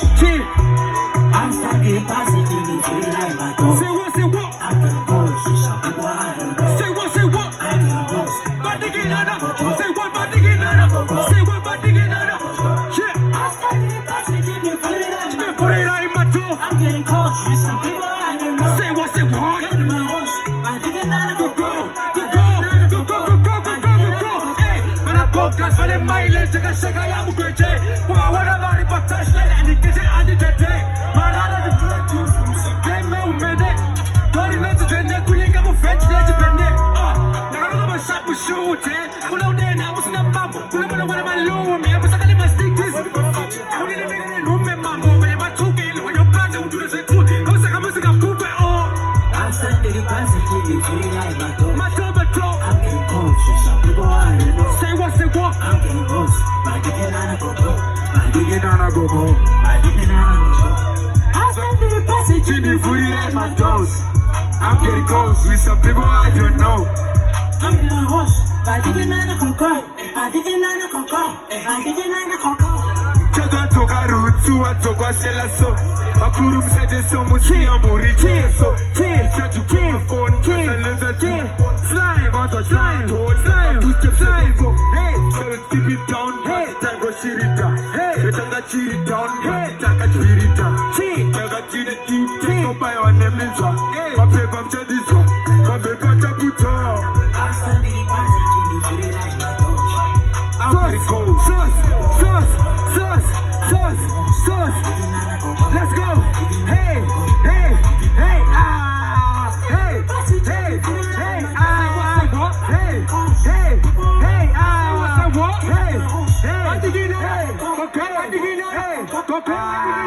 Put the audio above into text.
I'm stuck positively feel like my dog. Say what, say what? I can go, she shall be wild. Say what, say what? I can go, My nigga nana. Say what, my nigga nana. Say what, my nigga nana. Yeah. I'm stuck positively feel like my Put it out in my door. I'm getting caught, she some people I don't know. Say what, say what? Get in my horse, my nigga nana go go. Hey, when I broke that's for the mileage, take a shake, I am a great day. Well, I want to learn about touch, and it gets it under the day. Man, I don't do it too. Game me, man, that. Don't even to the neck, we ain't got a fetch, let's bend it. Now I don't know shot with shoot, eh? Pull out there, I was in a bubble. Pull up on one of my low, me, I was like, my stickers. I didn't make it room, mamma, when I'm too big, when you're proud to do this, I was like, I'm a poop at all. I'm stuck positively feel like my dog. My toe, my toe. I'm getting caught, she some people I don't know. Say what, say what? I'm getting close, my nigga nana go go. My nigga Nana go go. my nigga nana go go. I'm stuck positively feel like my dog. I'm getting close with some people I don't know. I'm in my horse, my nigga nana go go. My nigga nana go go. My nigga nana go go. Chaka toka rutsu atokwa selaso. Akuru msedeso musia muri cheso. Chatu phone lenza slime auto slime. Slime push slime. Hey, so keep it down. Hey, tango shirita. Hey, tanga chiri down. Hey, tanga chirita. Tanga chiri ti. Kopai wanemizwa. Hey, mapepa mchadizo. Mapepa chaputo. I'm stuck positively feel like my dog. I'm getting cold. Sauce. Let's go. Hey, ah. Hey, ah. What? Hey, I think you know. Okay.